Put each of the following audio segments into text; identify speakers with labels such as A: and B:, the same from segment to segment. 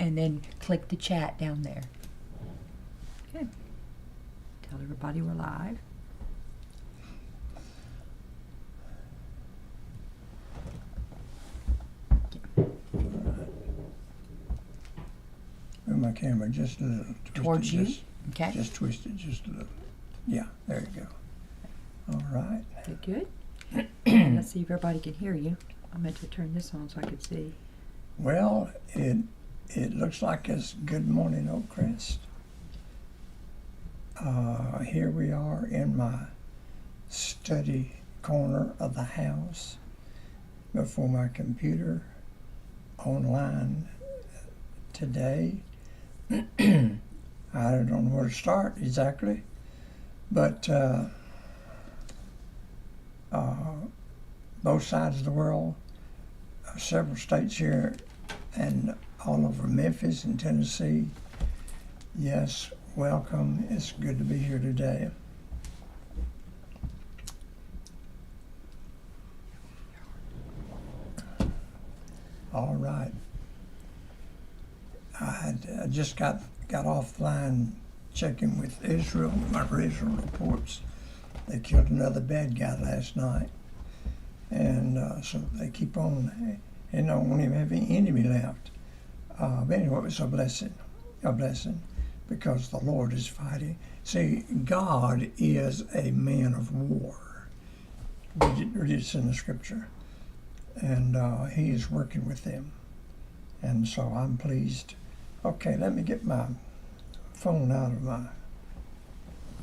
A: and then click the chat down there. Okay. Tell everybody we're live.
B: Move my camera just a little.
A: Towards you? Okay.
B: Just twist it just a little. Yeah, there you go. All right.
A: Good. Let's see if everybody can hear you. I meant to turn this on so I could see.
B: Well, it looks like it's Good Morning Oakcrest. Here we are in my study corner of the house before my computer online today. I don't know where to start exactly, but both sides of the world, several states here and all over Memphis and Tennessee. Yes, welcome. It's good to be here today. All right. I just got offline checking with Israel. My Israel reports they killed another bad guy last night, and so they keep on. And don't even have any enemy left. But anyway, it was a blessing, because the Lord is fighting. See, God is a man of war. It's in the scripture, and He is working with them, and so I'm pleased. Okay, let me get my phone out of my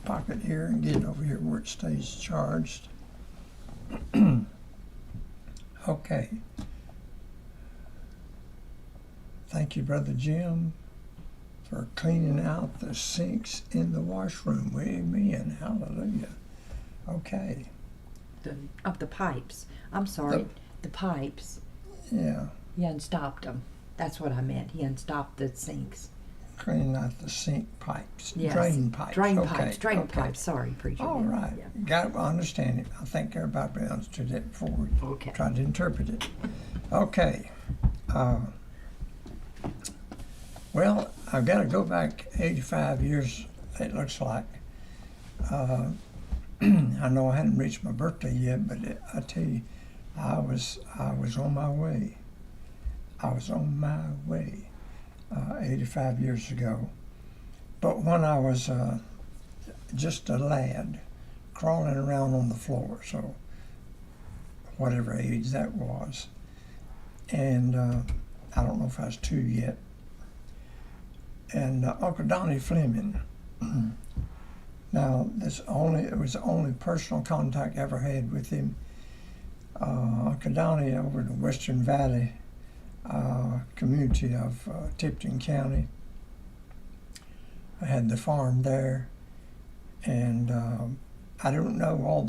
B: pocket here and get it over here where it stays charged. Okay. Thank you, Brother Jim, for cleaning out the sinks in the washroom. Amen. Hallelujah. Okay.
A: The pipes. I'm sorry. The pipes.
B: Yeah.
A: He unstopped them. That's what I meant. He unstopped the sinks.
B: Cleaning out the sink pipes.
A: Yes.
B: Drain pipes.
A: Drain
B: okay.
A: pipes. Sorry, preacher.
B: All right.
A: Yeah.
B: Got it. I understand it. I think everybody understood it before we
A: Okay.
B: tried to interpret it. Okay. Well, I've got to go back 85 years, it looks like. I know I hadn't reached my birthday yet, but I tell you, I was on my way. I was on my way 85 years ago. But when I was just a lad, crawling around on the floor, so whatever age that was. And I don't know if I was 2 yet. And Uncle Donnie Fleming. Now, it was the only personal contact I ever had with him. Uncle Donnie over in the Western Valley community of Tipton County. I had the farm there, and I don't know all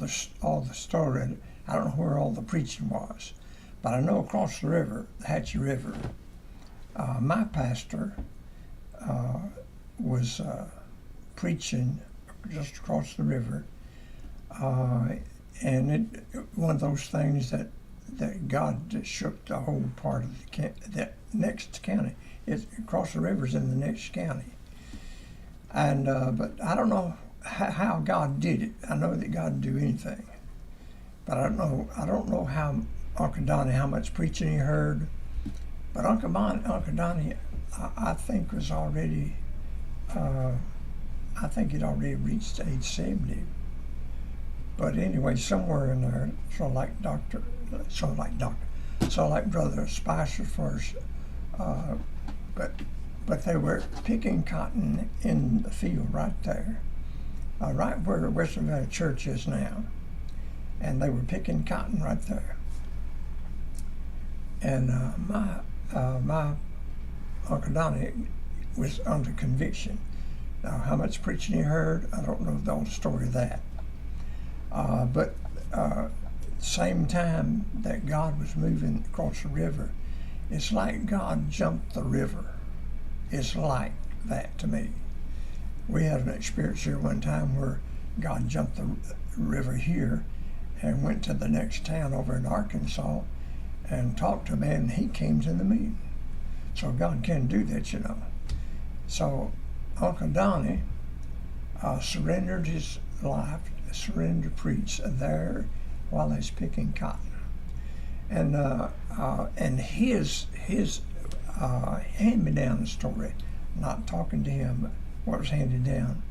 B: the story. I don't know where all the preaching was, but I know across the river, the Hatchie River, my pastor was preaching just across the river, and one of those things that God just shook the whole part of that next county. It's across the river's in the next county, and but I don't know how God did it. I know that God can do anything, but I don't know how Uncle Donnie, how much preaching he heard, but Uncle Donnie, I think was already, I think he'd already reached age 70. But anyway, somewhere in there, sort of like Brother Spicer first, but they were picking cotton in the field right there, right where Western Valley Church is now, and they were picking cotton right there. And my Uncle Donnie was under conviction. Now, how much preaching he heard, I don't know the whole story of that. But same time that God was moving across the river, it's like God jumped the river. It's like that to me. We had an experience here one time where God jumped the river here and went to the next town over in Arkansas and talked to a man, and he came to the meeting. So God can do that, you know. So Uncle Donnie surrendered his life, surrendered preach there while he's picking cotton. And his hand-me-down story, not talking to him, what was handed down,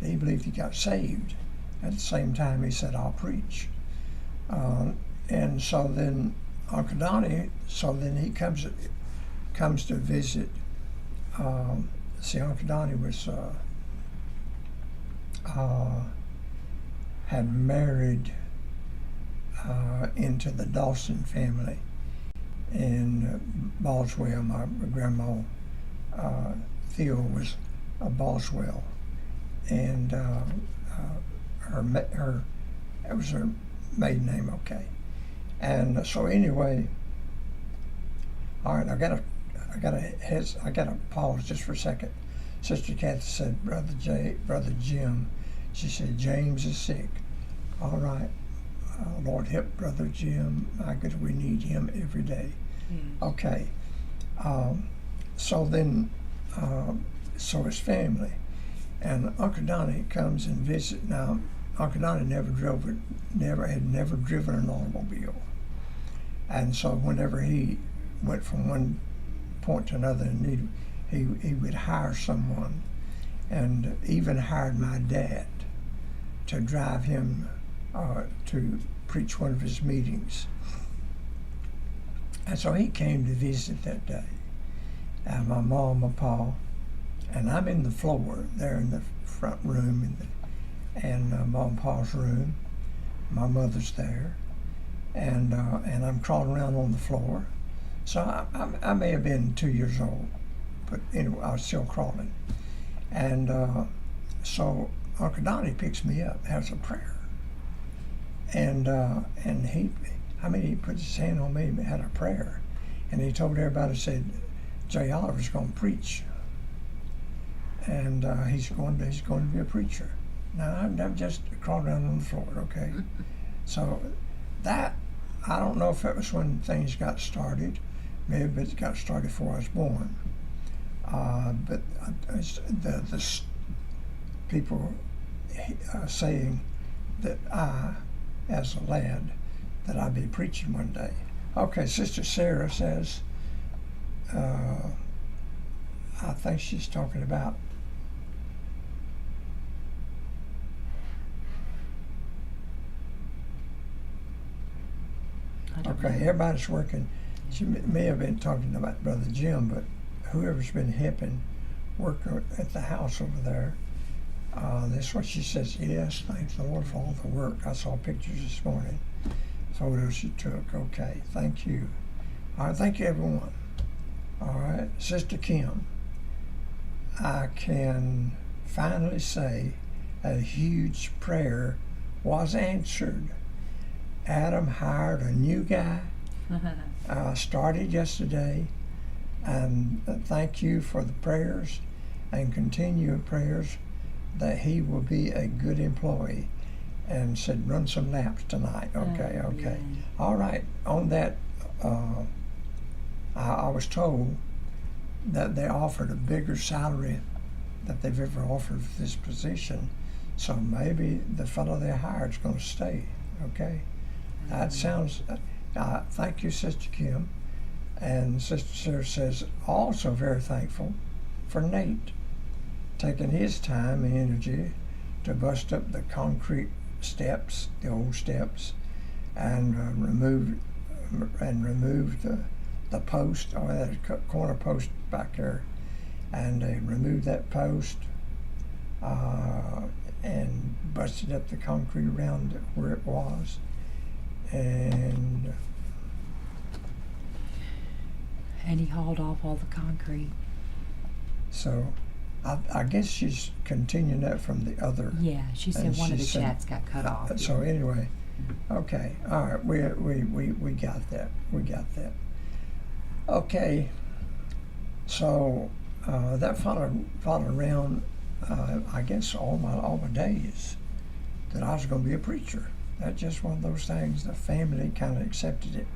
B: he believed he got saved. At the same time, he said, I'll preach. And so then Uncle Donnie, so then he comes to visit. See, Uncle Donnie was had married into the Dawson family in Boswell. My grandma Theo was a Boswell, and it was her maiden name. Okay, and so anyway, all right. I gotta pause just for a second. Sister Kathy said, Brother Jim. She said James is sick. All right. Lord help Brother Jim. My God, we need him every day.
A: Yes.
B: Okay. So then, so his family. And Uncle Donnie comes and visits. Now, Uncle Donnie had never driven an automobile. And so whenever he went from one point to another, and he would hire someone, and even hired my dad to drive him to preach one of his meetings. And so he came to visit that day. And my mom, my pa, and I'm in the floor there in the front room, and Mom and Pa's room. My mother's there, and I'm crawling around on the floor. So I may have been 2 years old, but anyway, I was still crawling. And so Uncle Donnie picks me up, has a prayer, and he put his hand on me and had a prayer, and he told everybody, said, Jay Oliver's going to preach, and he's going to be a preacher. Now I'm just crawling around on the floor, okay? So that, I don't know if it was when things got started. Maybe it got started before I was born. But the people saying that I, as a lad, that I'd be preaching one day. Okay, Sister Sarah says, I think she's talking about okay, everybody's working. She may have been talking about Brother Jim, but whoever's been helping work at the house over there, that's what she says. Yes, thank the Lord for all the work. I saw pictures this morning, photos she took. Okay, thank you. All right, thank you, everyone. All right, Sister Kim, I can finally say a huge prayer was answered. Adam hired a new guy, started yesterday, and thank you for the prayers and continue prayers that he will be a good employee, and said run some laps tonight. Okay. All right, on that, I was told that they offered a bigger salary that they've ever offered for this position, so maybe the fellow they hired is going to stay. Okay. That sounds, thank you, Sister Kim. And Sister Sarah says, also very thankful for Nate taking his time and energy to bust up the concrete steps, the old steps, and remove the post, or that corner post back there, and they removed that post and busted up the concrete around where it was. And
A: he hauled off all the concrete.
B: So I guess she's continuing that from the other.
A: Yeah, she said one of the chats got cut off.
B: So anyway, okay, all right, we got that. We got that. Okay, so that followed around, I guess all my days, that I was going to be a preacher. That's just one of those things. The family kind of accepted it,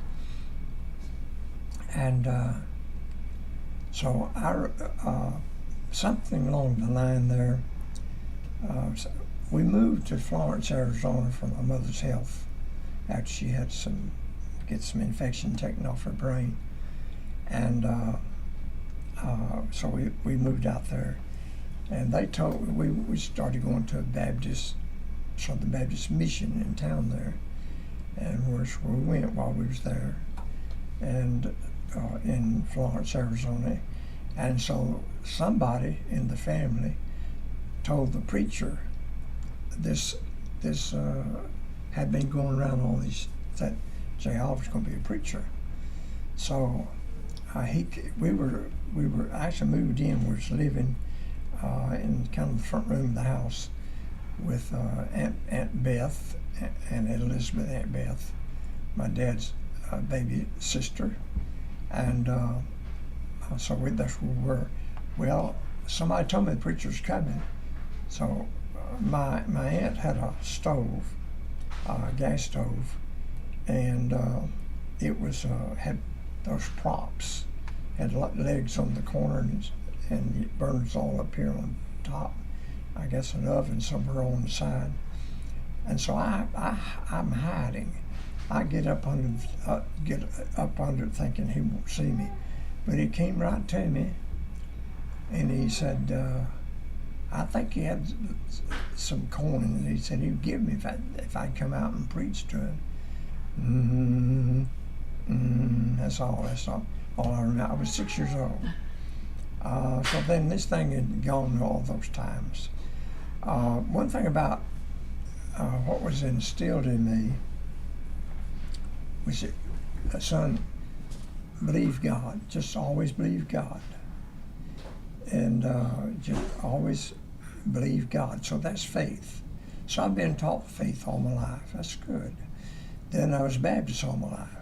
B: and So something along the line there, we moved to Florence, Arizona for my mother's health after she had get some infection taken off her brain. And so we moved out there. And they told we started going to the Baptist mission in town there. And where we went while we was there. And in Florence, Arizona. And so somebody in the family told the preacher this had been going around all these, that J.R. was going to be a preacher. So we were actually moved in. We was living in kind of the front room of the house with Aunt Beth and Elizabeth, Aunt Beth, my dad's baby sister, and so that's where we were. Well, somebody told me the preacher was coming, so my aunt had a stove, a gas stove, and it was had those props, had legs on the corner, and it burns all up here on top. I guess an oven somewhere on the side, and so I'm hiding. I get up under it thinking he won't see me, but he came right to me, and he said, I think he had some corn, and he said he'd give me if I'd come out and preach to him. That's all I remember. I was 6 years old. So then this thing had gone all those times. One thing about what was instilled in me was that, son, believe God. Just always believe God. And just always believe God. So that's faith. So I've been taught faith all my life. That's good. Then I was Baptist all my life.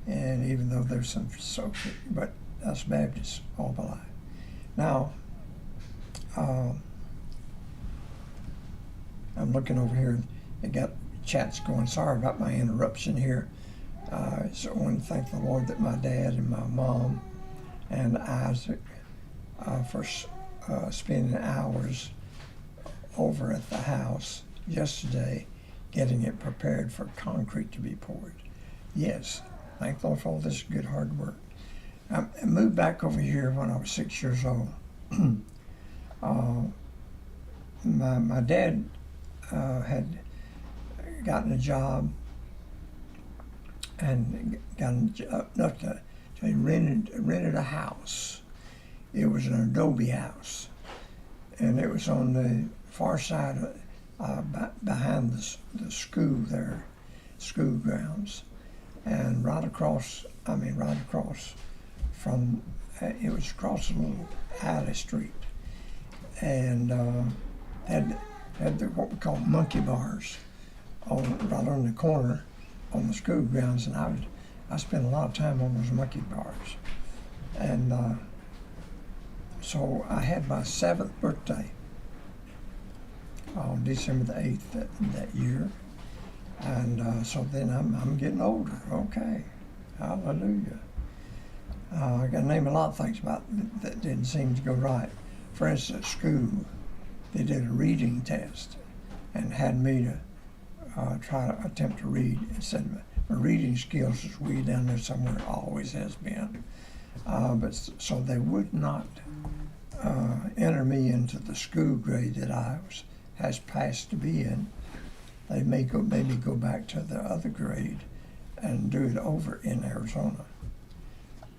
B: And even though there's some social, but that's Baptist all my life. Now, I'm looking over here. They got chats going. Sorry about my interruption here. So I want to thank the Lord that my dad and my mom and Isaac for spending hours over at the house yesterday getting it prepared for concrete to be poured. Yes, thank the Lord for all this good hard work. I moved back over here when I was 6 years old. My dad had gotten a job and got enough to he rented a house. It was an adobe house, and it was on the far side behind the school there, school grounds, and right across from, it was across a little alley street, and had what we call monkey bars right on the corner on the school grounds, and I spent a lot of time on those monkey bars. And so I had my 7th birthday on December the 8th that year. And so then I'm getting older. Okay, hallelujah. I got to name a lot of things about that didn't seem to go right. For instance, at school, they did a reading test and had me to try to attempt to read. It said my reading skills is way down there somewhere. It always has been. But so they would not enter me into the school grade that I has passed to be in. They made me go back to the other grade and do it over in Arizona.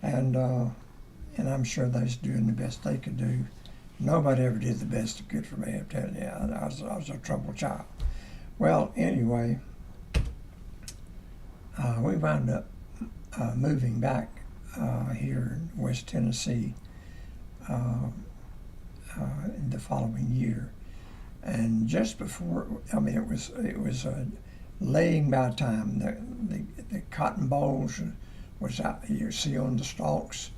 B: And I'm sure they was doing the best they could do. Nobody ever did the best that could for me, I'm telling you. I was a troubled child. Well, anyway, we wound up moving back here in West Tennessee in the following year. And just before, it was laying by time. The cotton balls was out, you see on the stalks,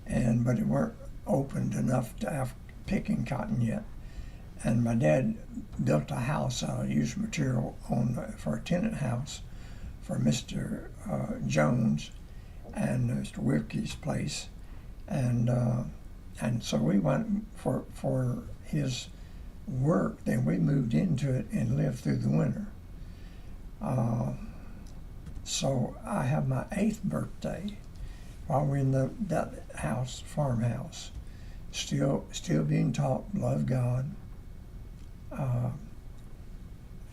B: but it weren't opened enough to have picking cotton yet. And my dad built a house out of used material for a tenant house for Mr. Jones and Mr. Wilkie's place. and so we went for his work. Then we moved into it and lived through the winter. So I have my 8th birthday while we're in that house, farmhouse, still being taught love God,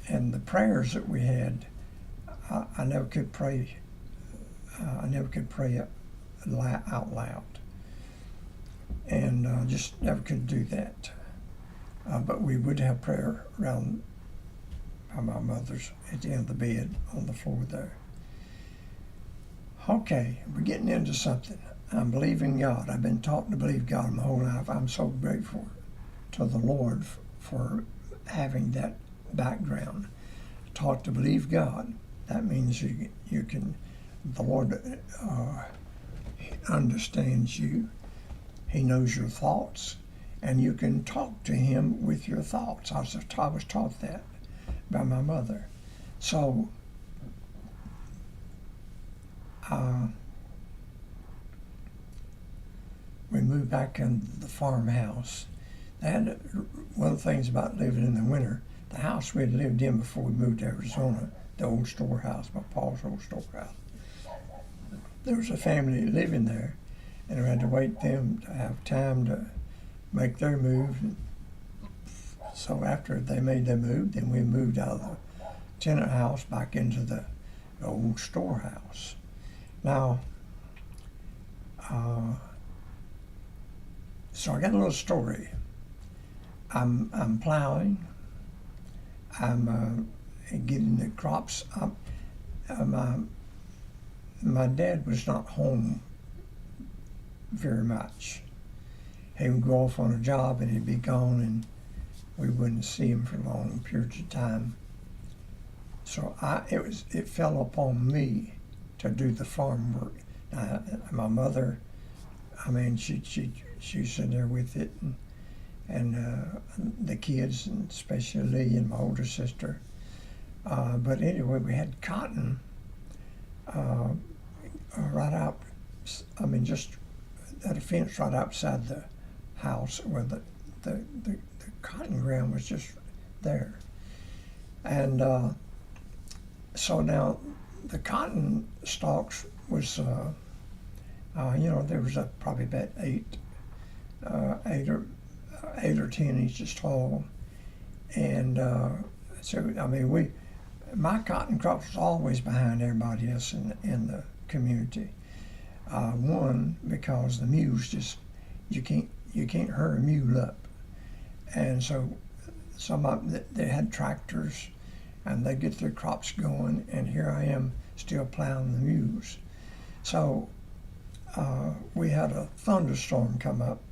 B: and the prayers that we had. I never could pray. I never could pray out loud, and just never could do that. But we would have prayer around my mother's at the end of the bed on the floor there. Okay, we're getting into something. I'm believing God. I've been taught to believe God my whole life. I'm so grateful to the Lord for having that background. Taught to believe God. That means you can, the Lord understands you. He knows your thoughts, and you can talk to Him with your thoughts. I was taught that by my mother. So we moved back in the farmhouse. And one of the things about living in the winter, the house we had lived in before we moved to Arizona, the old storehouse, my pa's old storehouse, there was a family living there, and we had to wait them to have time to make their move. So after they made their move, then we moved out of the tenant house back into the old storehouse. Now, so I got a little story. I'm plowing. I'm getting the crops up. My dad was not home very much. He would go off on a job and he'd be gone, and we wouldn't see him for long periods of time. So it fell upon me to do the farm work. My mother, I mean, she's in there with it, and the kids, and especially Lee and my older sister. But anyway, we had cotton right out, I mean, just at a fence right outside the house where the cotton ground was just there. And so now the cotton stalks was, there was probably about 8 or 10 inches tall. And so, I mean, my cotton crop was always behind everybody else in the community. One, because the mules just, you can't hurry a mule up. And so some of them, they had tractors and they get their crops going, and here I am still plowing the mules. So we had a thunderstorm come up,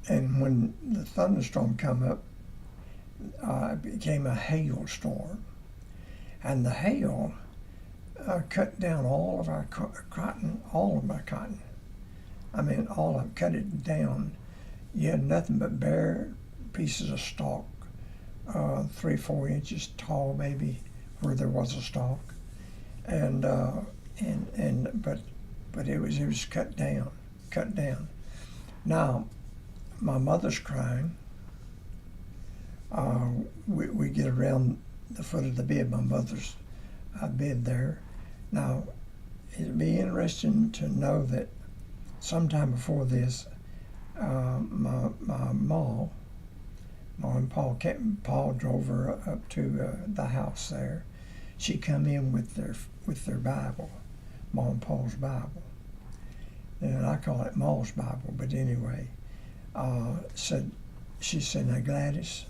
B: and when the thunderstorm come up, it became a hailstorm. And the hail cut down all of our cotton, all of my cotton. I mean, all of it, cut it down. You had nothing but bare pieces of stalk, 3-4 inches tall, maybe, where there was a stalk, but it was cut down. Now, my mother's crying. We get around the foot of the bed, my mother's bed there. Now, it'd be interesting to know that sometime before this, my ma and Paul drove her up to the house there. She come in with their Bible, Ma and Paul's Bible, and I call it Ma's Bible. But anyway, she said, "Now Gladys,"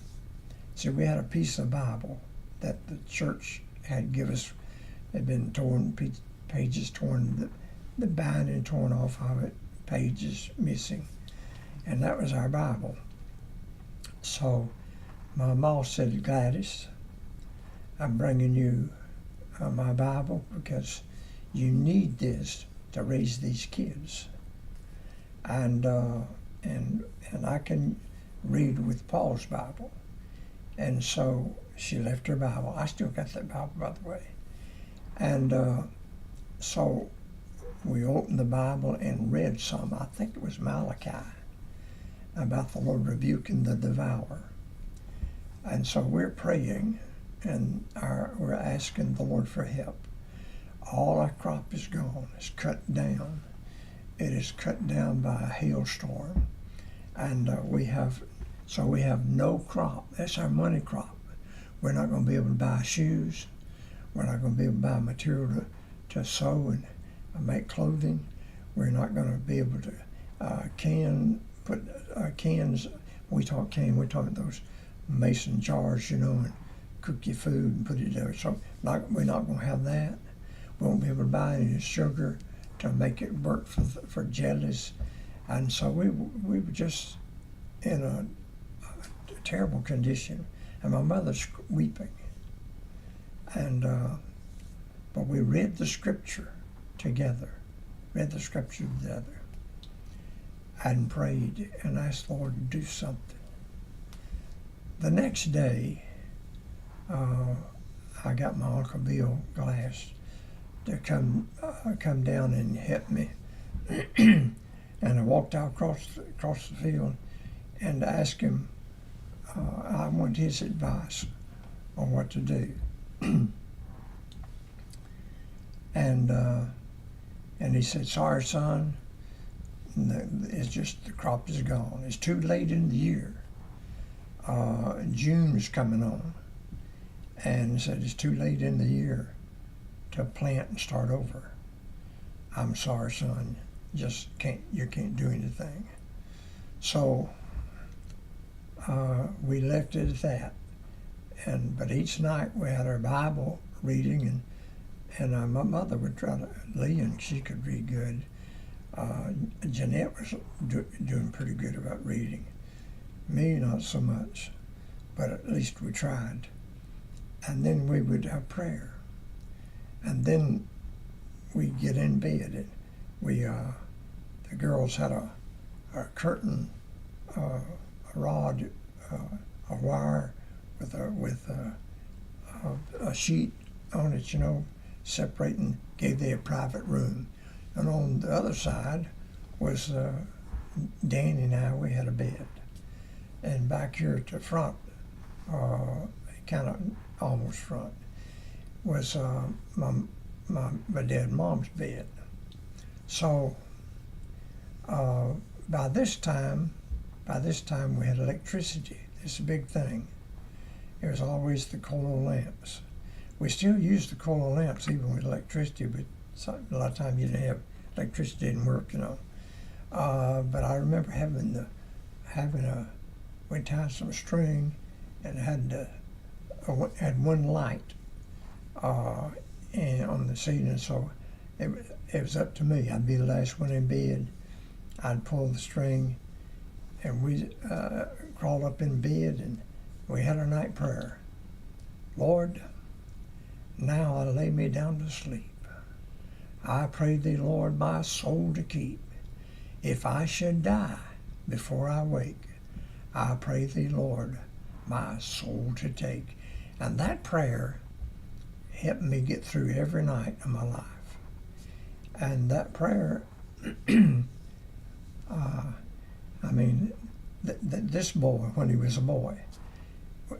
B: said, "we had a piece of Bible that the church had give us. Had been torn, pages torn, the binding torn off of it, pages missing, and that was our Bible." So my mom said, "Gladys, I'm bringing you my Bible because you need this to raise these kids, and I can read with Paul's Bible." And so she left her Bible. I still got that Bible, by the way. And so we opened the Bible and read some. I think it was Malachi, about the Lord rebuking the devourer. And so we're praying, and we're asking the Lord for help. All our crop is gone. It's cut down. It is cut down by a hailstorm, and we have no crop. That's our money crop. We're not going to be able to buy shoes. We're not going to be able to buy material to sew and make clothing. We're not going to be able to put cans. We're talking those mason jars, and cook your food and put it there. So we're not going to have that. We won't be able to buy any sugar to make it work for jellies. And so we were just in a terrible condition. And my mother's weeping. And but we read the scripture together, and prayed and asked the Lord to do something. The next day, I got my Uncle Bill Glass to come down and help me. And I walked out across the field and asked him, I want his advice on what to do. And he said, sorry, son, it's just the crop is gone. It's too late in the year. June is coming on. And he said, it's too late in the year to plant and start over. I'm sorry, son, you can't do anything. So we left it at that. But each night we had our Bible reading, and my mother would try to, Lee, she could read good. Jeanette was doing pretty good about reading. Me, not so much, but at least we tried. And then we would have prayer. And then we'd get in bed. And the girls had a curtain, a rod, a wire with a sheet on it, separating, gave them a private room. And on the other side was Danny and I, we had a bed. And back here at the front, kind of almost front, was my dad and mom's bed. So by this time we had electricity. It's a big thing. It was always the coal lamps. We still use the coal lamps even with electricity, but a lot of times you didn't have electricity, didn't work, But I remember we tied some string and had one light and on the ceiling, so it was up to me. I'd be the last one in bed. I'd pull the string, and we crawled up in bed, and we had our night prayer. Lord, now I lay me down to sleep. I pray thee, Lord, my soul to keep. If I should die before I wake, I pray thee, Lord, my soul to take. And that prayer helped me get through every night of my life. And that prayer, this boy, when he was a boy,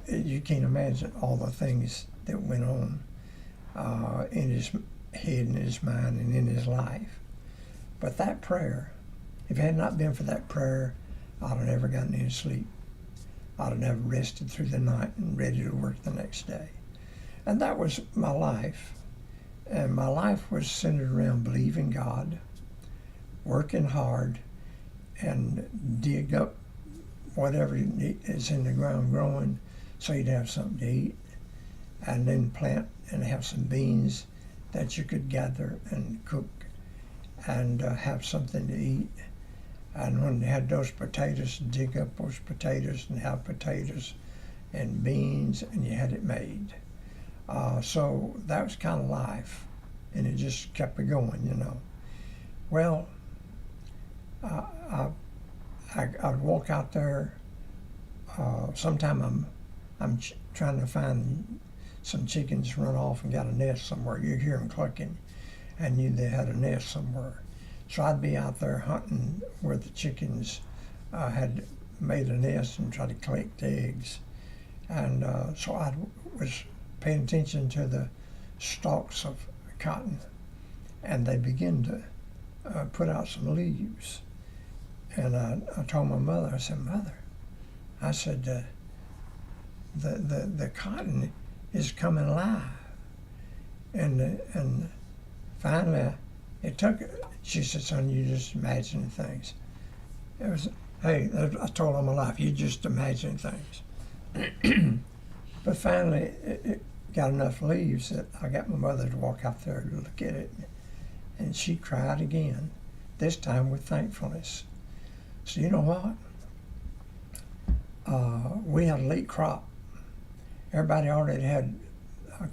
B: you can't imagine all the things that went on in his head and his mind and in his life. But that prayer, if it had not been for that prayer, I'd have never gotten any sleep. I'd have never rested through the night and ready to work the next day. And that was my life. And my life was centered around believing God, working hard, and dig up whatever is in the ground growing so you'd have something to eat, and then plant and have some beans that you could gather and cook and have something to eat. And when you had those potatoes, dig up those potatoes and have potatoes and beans, and you had it made. So that was kind of life, and it just kept it going, Well, I'd walk out there. Sometime I'm trying to find some chickens run off and got a nest somewhere. You hear them clucking, and knew they had a nest somewhere. So I'd be out there hunting where the chickens had made a nest and try to collect eggs. And so I was paying attention to the stalks of cotton, and they begin to put out some leaves. And I told my mother, I said, Mother, I said, the cotton is coming alive. And finally, it took, she said, son, you just imagining things. It was, hey, I told her my life, you just imagine things. But finally, it got enough leaves that I got my mother to walk out there to look at it. And she cried again, this time with thankfulness. So you know what? We had a late crop. Everybody already had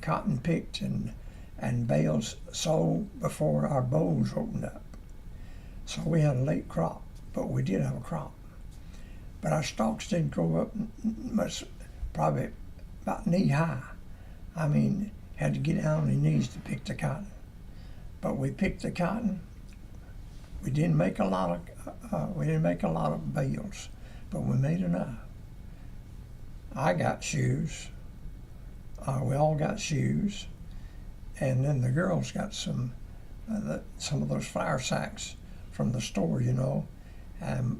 B: cotton picked and bales sold before our bowls opened up. So we had a late crop, but we did have a crop. But our stalks didn't grow up much, probably about knee high. I mean, had to get down on your knees to pick the cotton. But we picked the cotton. We didn't make a lot of bales, but we made enough. I got shoes. We all got shoes, and then the girls got some of those flour sacks from the store, you know, and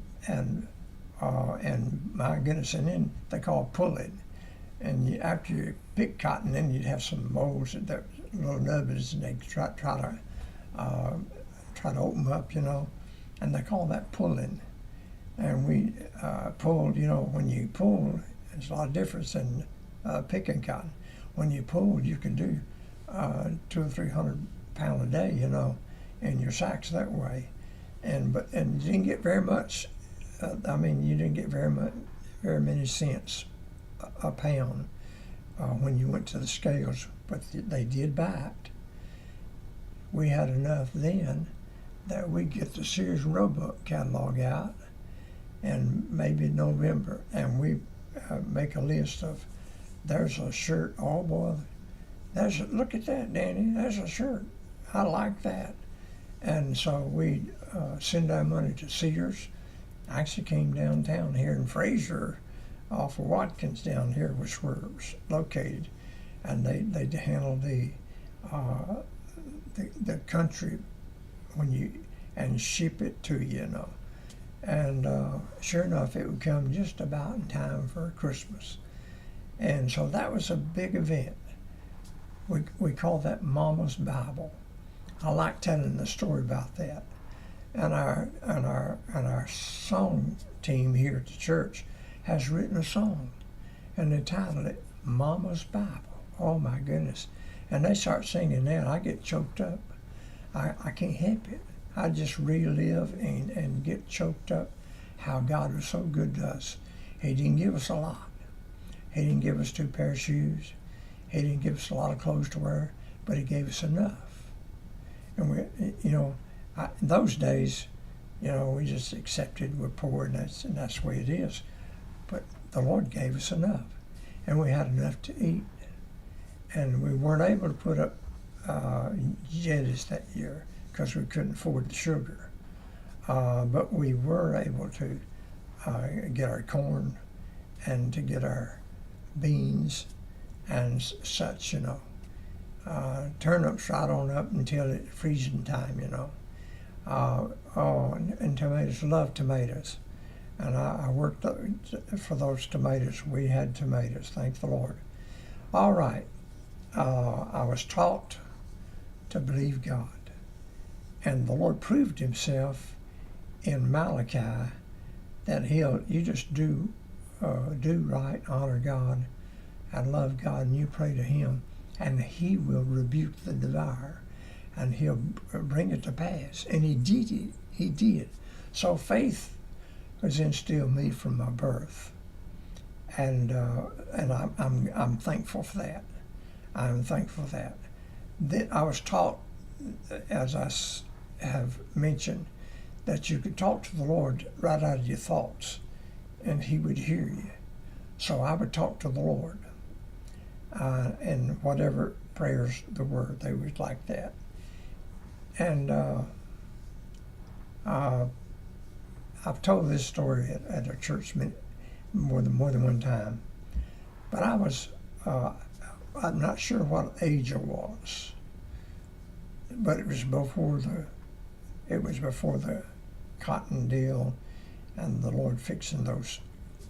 B: my goodness, and then they call pulling. And after you pick cotton, then you'd have some molds that little nubbins, and they try to open them up, you know, and they call that pulling. And we pulled, you know, when you pull, there's a lot of difference in picking cotton. When you pulled, you can do 200 or 300 pounds a day, you know, in your sacks that way. And you didn't get very much. You didn't get very many cents a pound when you went to the scales, but they did buy it. We had enough then that we'd get the Sears Roebuck catalog out, and maybe November, and we make a list of, there's a shirt, oh boy, look at that, Danny, there's a shirt, I like that. And so we send our money to Sears. I actually came downtown here in Fraser, off of Watkins down here, which we're located, and they handle the country and ship it to you, you know. And sure enough, it would come just about in time for Christmas. And so that was a big event. We call that Mama's Bible. I like telling the story about that. And our song team here at the church has written a song, and they titled it Mama's Bible. Oh my goodness. And they start singing that. I get choked up. I can't help it. I just relive and get choked up how God was so good to us. He didn't give us a lot. He didn't give us 2 pairs of shoes. He didn't give us a lot of clothes to wear, but he gave us enough. And we, you know, in those days, you know, we just accepted we're poor, and that's the way it is. But the Lord gave us enough, and we had enough to eat. And we weren't able to put up jetties that year because we couldn't afford the sugar. But we were able to get our corn and to get our beans and such, you know. Turnips right on up until it freezing time, you know. And tomatoes, love tomatoes. And I worked for those tomatoes. We had tomatoes, thank the Lord. All right, I was taught to believe God. And the Lord proved himself in Malachi that you just do right, honor God, and love God, and you pray to him, and he will rebuke the devourer, and he'll bring it to pass. And he did it. He did. So faith was instilled in me from my birth, and I'm thankful for that. I'm thankful for that. That I was taught, as I have mentioned, that you could talk to the Lord right out of your thoughts, and he would hear you. So I would talk to the Lord, and whatever prayers there were, they was like that. And I've told this story at a church more than one time. But I'm not sure what age I was, but it was before the cotton deal and the Lord fixing those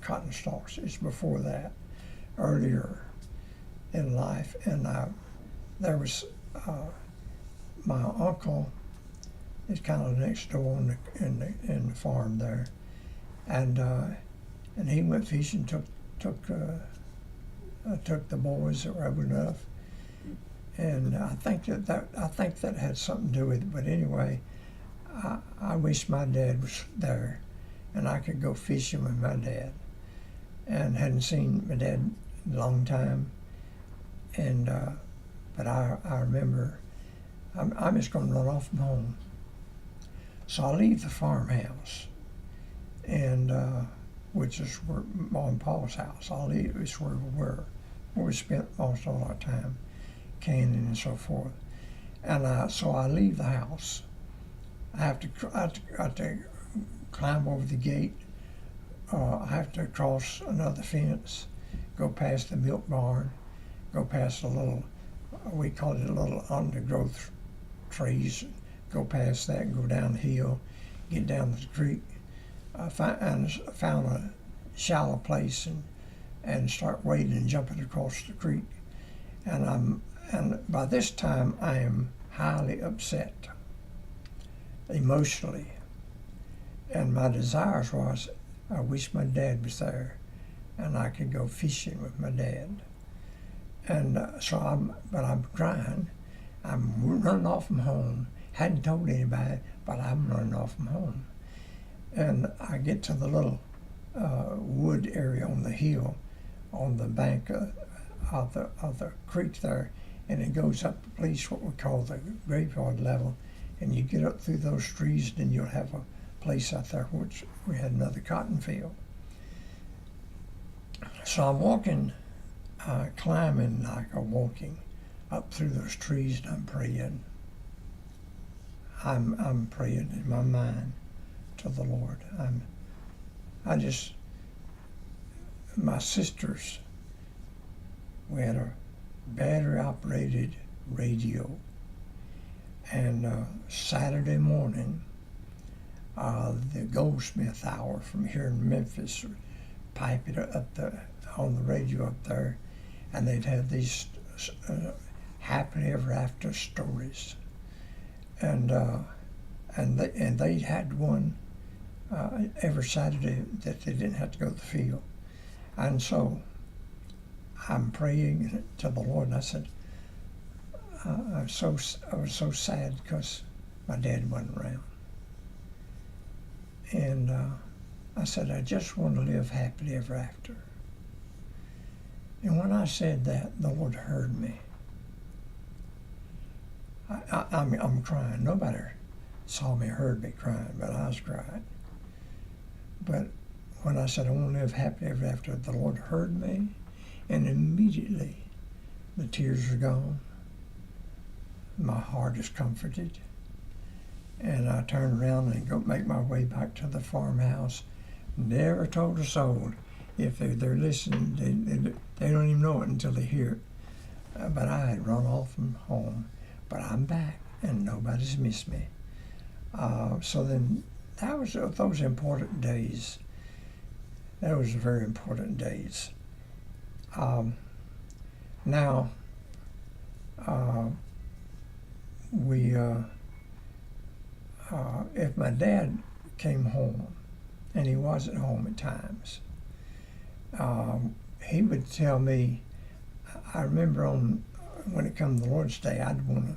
B: cotton stalks. It's before that, earlier in life. And there was my uncle is kind of next door in the farm there, and he went fishing, took the boys that were old enough, and I think that had something to do with it. But anyway, I wish my dad was there, and I could go fishing with my dad, and hadn't seen my dad in a long time, and but I remember I'm just going to run off from home, so I leave the farmhouse, and which is where Mom and Pa's house. It's where we were, where we spent most of our time, canning and so forth. And so I leave the house. I have to climb over the gate. I have to cross another fence, go past the milk barn, go past a little, we called it a little undergrowth trees, go past that and go down the hill, get down to the creek. I found a shallow place and start wading and jumping across the creek. And by this time I am highly upset emotionally. And my desires was, I wish my dad was there and I could go fishing with my dad. And I'm crying. I'm running off from home. Hadn't told anybody, but I'm running off from home. And I get to the little wood area on the hill, on the bank of the creek there, and it goes up at least what we call the graveyard level, and you get up through those trees, and then you'll have a place out there which we had another cotton field. So I'm walking, climbing like a walking up through those trees, and I'm praying. I'm praying in my mind to the Lord. My sisters, we had a battery operated radio, and Saturday morning, the Goldsmith Hour from here in Memphis would pipe it up on the radio up there, and they'd have these happily ever after stories, and they had one every Saturday that they didn't have to go to the field. And so I'm praying to the Lord, and I said, I was so sad because my dad wasn't around. And I said, I just want to live happily ever after. And when I said that, the Lord heard me. I'm crying. Nobody saw me, heard me crying, but I was crying. But when I said I want to live happily ever after, the Lord heard me, and immediately the tears are gone. My heart is comforted, and I turn around and go make my way back to the farmhouse. Never told a soul. If they're listening, they don't even know it until they hear it. But I had run off from home, but I'm back, and nobody's missed me. So then that was those important days. That was very important days. Now, if my dad came home, and he wasn't home at times, he would tell me, I remember when it come to the Lord's Day, I'd want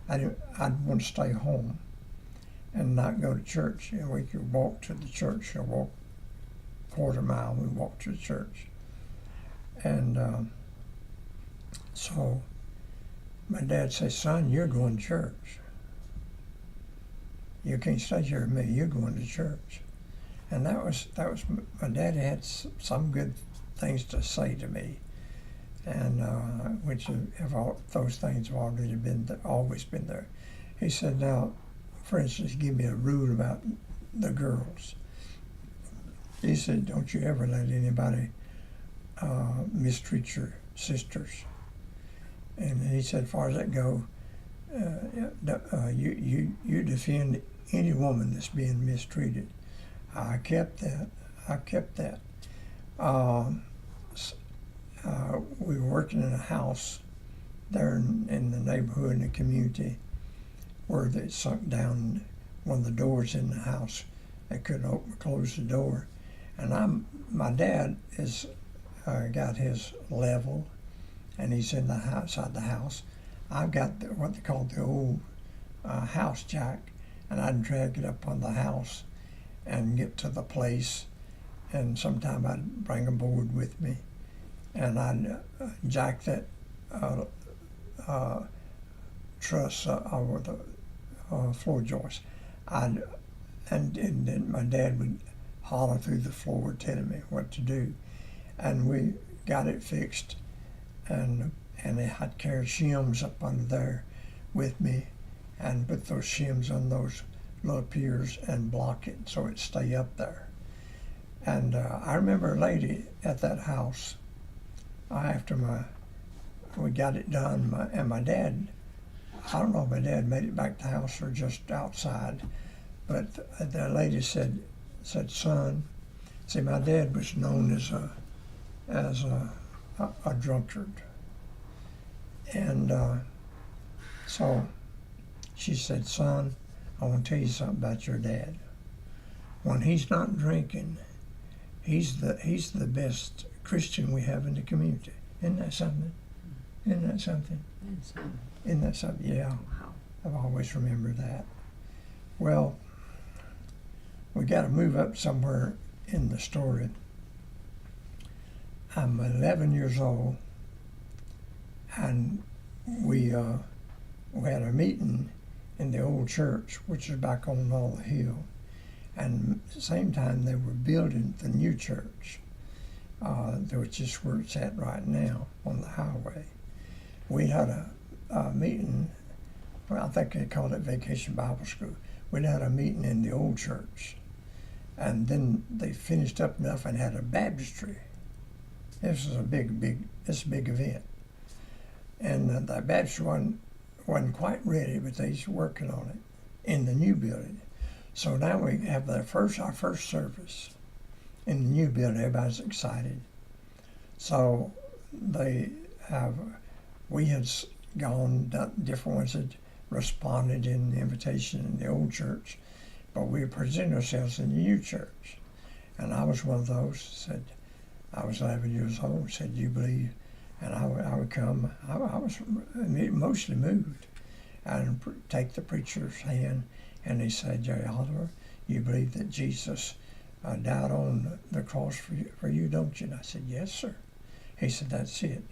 B: to stay home and not go to church. And we could walk to the church, or walk quarter mile, we walked to the church. And so my dad said, son, you're going to church. You can't stay here with me, you're going to church. And that was my dad had some good things to say to me, and which those things have always been there. He said, now, for instance, give me a rule about the girls. He said, don't you ever let anybody mistreat your sisters. And he said, as far as that go, you defend any woman that's being mistreated. I kept that. We were working in a house there in the neighborhood, in the community, where they sunk down one of the doors in the house. They couldn't open or close the door. And my dad is got his level, and he's in the outside the house. I've got what they call the old house jack, and I'd drag it up on the house and get to the place, and sometime I'd bring a board with me, and I'd jack that truss over the floor joist. And then my dad would holler through the floor telling me what to do, and we got it fixed, and I'd carry shims up under there with me and put those shims on those little piers and block it so it'd stay up there. And I remember a lady at that house, after we got it done, and my dad, I don't know if my dad made it back to the house or just outside, but the lady said, son, see, my dad was known as a drunkard. And so she said, son, I want to tell you something about your dad. When he's not drinking, he's the best Christian we have in the community. Isn't that something? Isn't that something? Isn't that something? Yeah.
A: Wow.
B: I've always remembered that. Well, we got to move up somewhere in the story. I'm 11 years old, and we had a meeting in the old church, which is back on the hill. And at the same time, they were building the new church, which is where it's at right now on the highway. We had a meeting, well, I think they called it Vacation Bible School. We'd had a meeting in the old church, and then they finished up enough and had a baptistry. This was a big event. And the baptistry wasn't quite ready, but they was working on it in the new building. So now we have our first service in the new building. Everybody's excited. So we had gone, different ones had responded in the invitation in the old church, but we presented ourselves in the new church. And I was one of those, said, I was 11 years old, said, do you believe? And I would come, I was emotionally moved. I'd take the preacher's hand, and he said, Jerry Oliver, you believe that Jesus died on the cross for you, don't you? And I said, yes, sir. He said, that's it.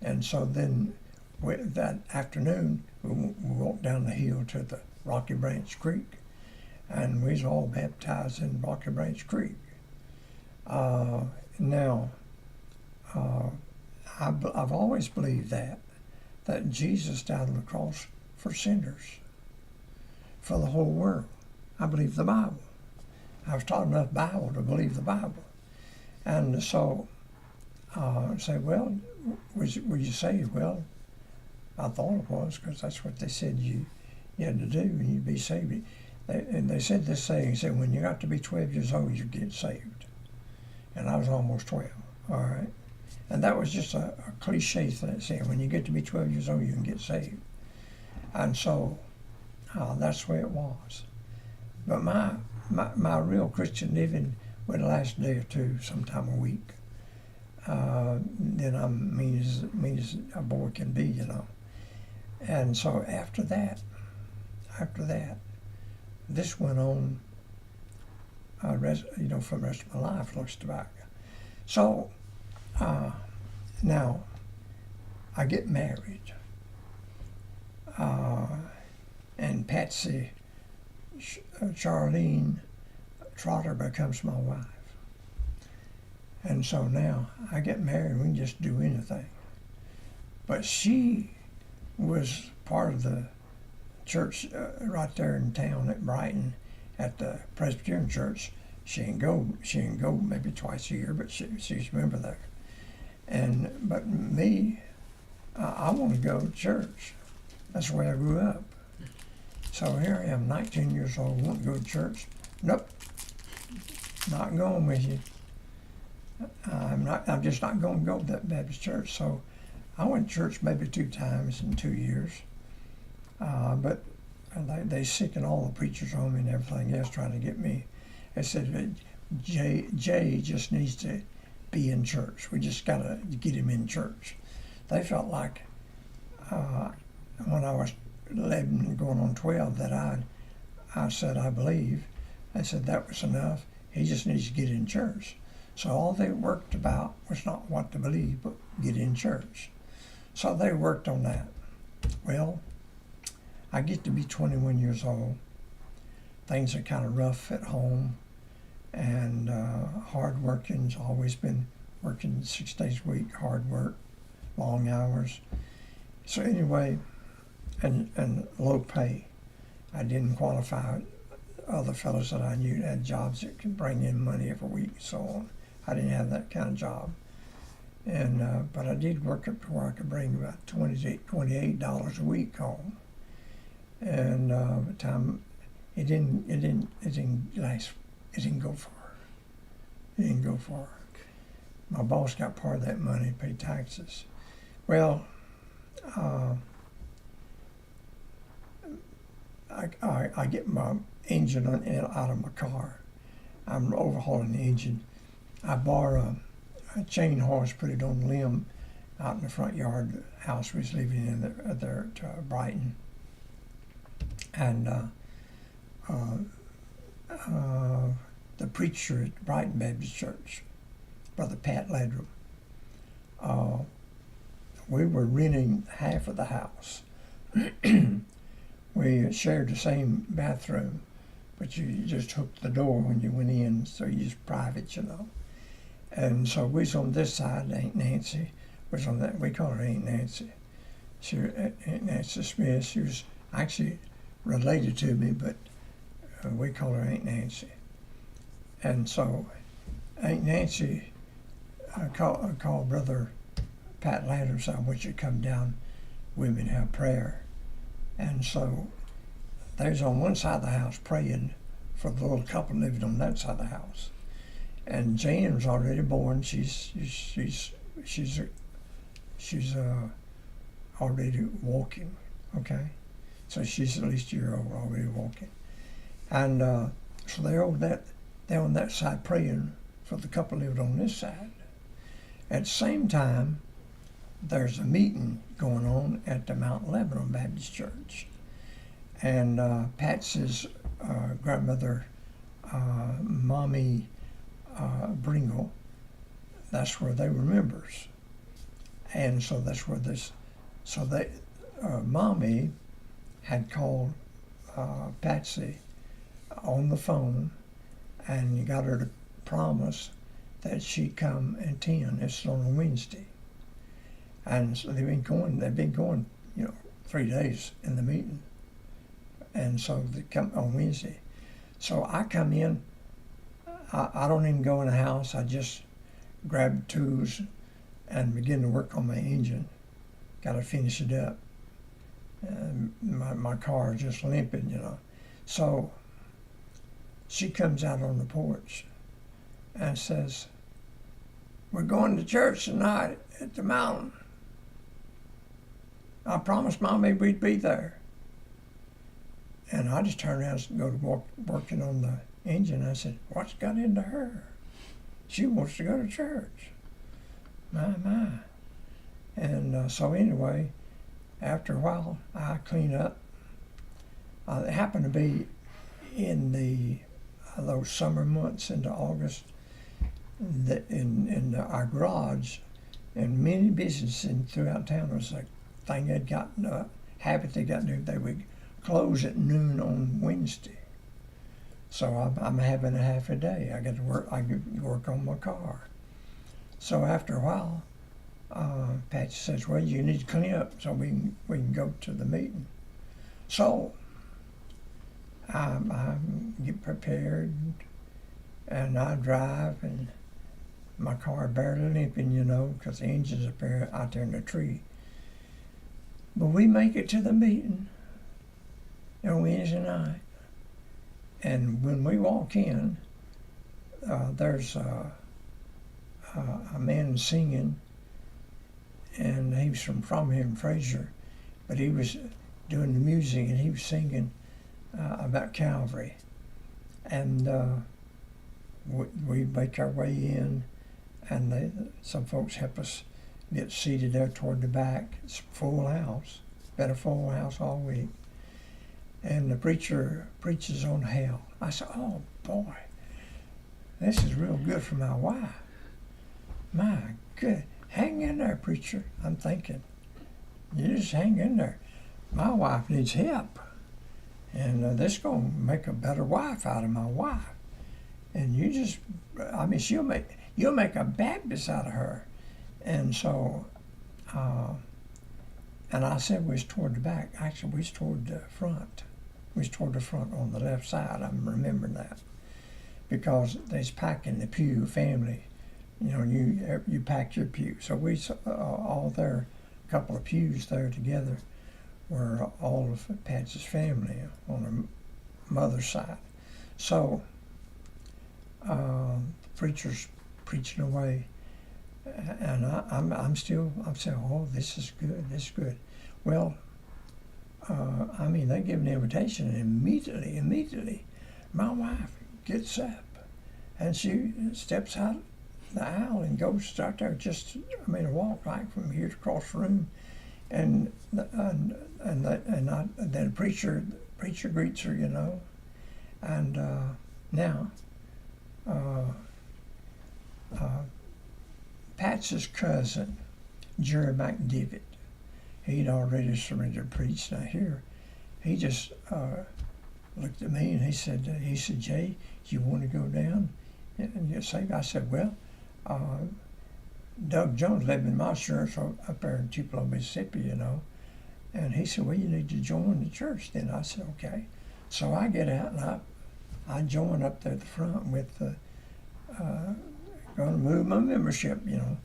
B: And so then that afternoon, we walked down the hill to the Rocky Branch Creek, and we was all baptized in Rocky Branch Creek. Now, I've always believed that Jesus died on the cross for sinners, for the whole world. I believe the Bible. I was taught enough Bible to believe the Bible. And so I say, well, were you saved? Well, I thought it was, because that's what they said you had to do and you'd be saved. And they said this saying, said, when you got to be 12 years old, you get saved. And I was almost 12, all right? And that was just a cliche thing, saying when you get to be 12 years old, you can get saved. And so that's the way it was. But my real Christian living would last a day or two, sometime a week. Then I'm mean as a boy can be, you know. And so after that, this went on, for the rest of my life, looks back. So now I get married, and Patsy Charlene Trotter becomes my wife. And so now I get married, we can just do anything. But she was part of the church right there in town at Brighton, at the Presbyterian church. She didn't go maybe twice a year, but she's a member there. But me, I want to go to church. That's the way I grew up. So here I am, 19 years old, want to go to church. Nope, not going with you. I'm just not going to go to that Baptist church. So I went to church maybe 2 times in 2 years. But they sickened all the preachers on me and everything else trying to get me. They said, Jay just needs to be in church. We just got to get him in church. They felt like when I was 11 and going on 12 that I said, I believe. I said that was enough. He just needs to get in church. So all they worked about was not what to believe, but get in church. So they worked on that. Well, I get to be 21 years old. Things are kind of rough at home, and hard working's always been working 6 days a week, hard work, long hours. So anyway, and low pay. I didn't qualify other fellows that I knew that had jobs that could bring in money every week and so on. I didn't have that kind of job. And but I did work up to where I could bring about $28 a week home. And by the time it didn't last. It didn't go far. It didn't go far. My boss got part of that money, paid taxes. Well, I get my engine out of my car. I'm overhauling the engine. I borrow a chain horse, put it on the limb out in the front yard of the house we was living in there at Brighton. And the preacher at Brighton Baptist Church, Brother Pat Ledrum, we were renting half of the house. We shared the same bathroom, but you just hooked the door when you went in, so you just private, you know. And so we was on this side, Aunt Nancy was on that. We call her Aunt Nancy. Aunt Nancy Smith. She was actually related to me, but we call her Aunt Nancy. And so Aunt Nancy called Brother Pat Landers, I want you to come down with me and have prayer. And so they was on one side of the house praying for the little couple living on that side of the house. And Jane was already born. She's already walking, okay? So she's at least a year old, already walking. And so they're on that side praying for the couple living on this side. At the same time, there's a meeting going on at the Mount Lebanon Baptist Church. And Patsy's grandmother, Mommy Bringle, that's where they were members. And so that's where Mommy had called Patsy on the phone and got her to promise that she'd come and attend. It's on a Wednesday. And so they've been going, 3 days in the meeting. And so they come on Wednesday. So I come in, I don't even go in the house, I just grab the tools and begin to work on my engine. Got to finish it up. And my car is just limping, So she comes out on the porch and says, "We're going to church tonight at the mountain. I promised Mommy we'd be there." And I just turned around and go to working on the engine. I said, "What's got into her? She wants to go to church. My. And so anyway, after a while, I clean up. It happened to be in those summer months into August, in our garage, and many businesses throughout town, was a thing they'd gotten, a habit they got to do. They would close at noon on Wednesday. So I'm having a half a day. I get to work on my car. So after a while, Patsy says, "Well, you need to clean up so we can go to the meeting." So I get prepared, and I drive, and my car barely limping, you know, because the engine's up there out there in the tree. But we make it to the meeting on Wednesday night, and when we walk in, there's a man singing, and he was from here in Fraser, but he was doing the music, and he was singing about Calvary, and we make our way in, and some folks help us get seated there toward the back. It's a full house, been a full house all week, and the preacher preaches on hell. I said, oh boy, this is real good for my wife. My good, hang in there, preacher. I'm thinking, you just hang in there. My wife needs help, and this is going to make a better wife out of my wife. And you just, I mean, you'll make a Baptist out of her. And so, and I said we was toward the back. Actually, we was toward the front. We was toward the front on the left side. I'm remembering that because they's packing the pew family. You know, you pack your pew. So we all there, a couple of pews there together, were all of Patsy's family on her mother's side. So preacher's preaching away, and I'm saying, oh, this is good. Well, I mean, they give an invitation, and immediately, my wife gets up, and she steps out the aisle and goes start there a walk right from here to across the room, and then the preacher greets her, you know, and now Patsy's cousin, Jerry McDivitt, he'd already surrendered preached. Now here, he just looked at me and he said, Jay, you want to go down and get saved? I said, well, Doug Jones lived in my church up there in Tupelo, Mississippi, you know. And he said, well, you need to join the church then. I said, okay. So I get out and I join up there at the front with going to move my membership, you know.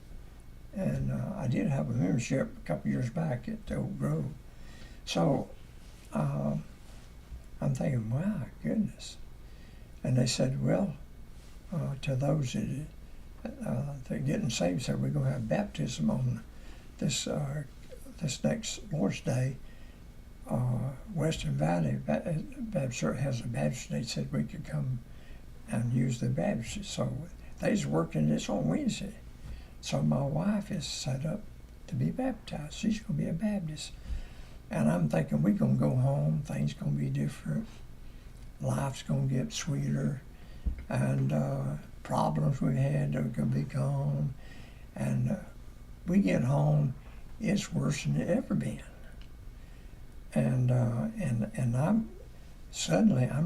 B: And I did have a membership a couple years back at the Oak Grove. So I'm thinking, my goodness. And they said, well, to those that are getting saved, said we're going to have baptism on this next Lord's Day. Western Valley Baptist Church has a baptistry. They said we could come and use the baptistry. So they's working this on Wednesday. So my wife is set up to be baptized. She's going to be a Baptist. And I'm thinking we're going to go home. Things going to be different. Life's going to get sweeter. And problems we had are going to be gone. And we get home, it's worse than it ever been. And I'm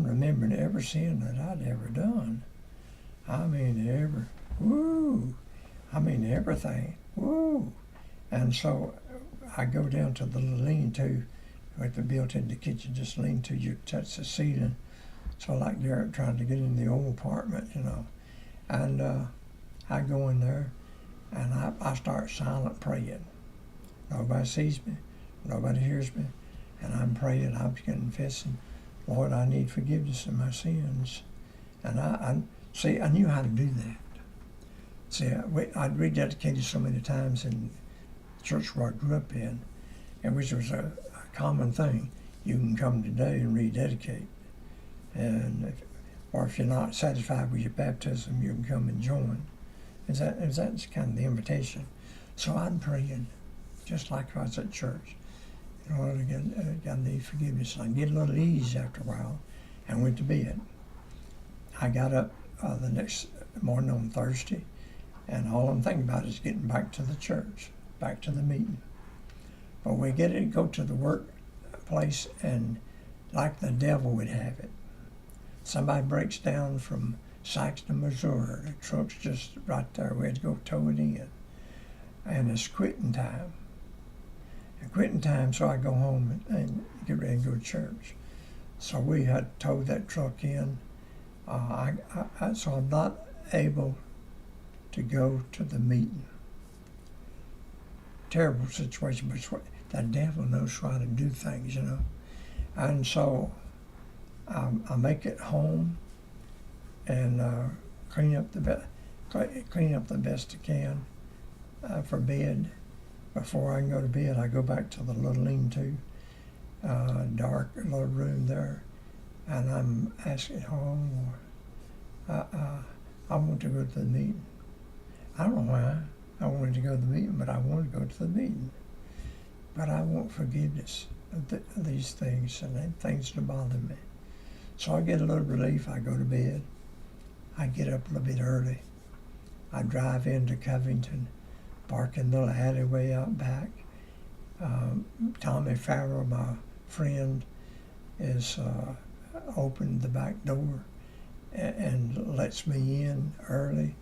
B: remembering every sin that I'd ever done. I mean, everything. Woo! And so I go down to the little lean-to with the built-in the kitchen, just lean-to, you touch the ceiling. So like they're trying to get in the old apartment, you know. And I go in there and I start silent praying. Nobody sees me, nobody hears me, and I'm praying, I'm confessing, Lord, I need forgiveness of my sins. And I knew how to do that. See, I'd rededicated so many times in the church where I grew up in, and which was a common thing. You can come today and rededicate. And if you're not satisfied with your baptism, you can come and join. That's kind of the invitation. So I'm praying, just like I was at church, in order to get I need forgiveness. And I get a little ease after a while, and went to bed. I got up the next morning on Thursday, and all I'm thinking about is getting back to the church, back to the meeting. But we go to the workplace, and like the devil would have it, somebody breaks down from Saxton, Missouri. The truck's just right there. We had to go tow it in. And it's quitting time. So I go home and get ready to go to church. So we had towed that truck in. So I'm not able to go to the meeting. Terrible situation, but the devil knows how to do things, you know. And so I make it home and clean up the best I can for bed. Before I can go to bed, I go back to the little lean-to, dark little room there, and I'm asking, oh Lord, I want to go to the meeting. I don't know why I wanted to go to the meeting, but I wanted to go to the meeting. But I want forgiveness of these things and things that bother me. So I get a little relief. I go to bed. I get up a little bit early. I drive into Covington, park in the little alleyway out back. Tommy Farrell, my friend, is opened the back door and lets me in early.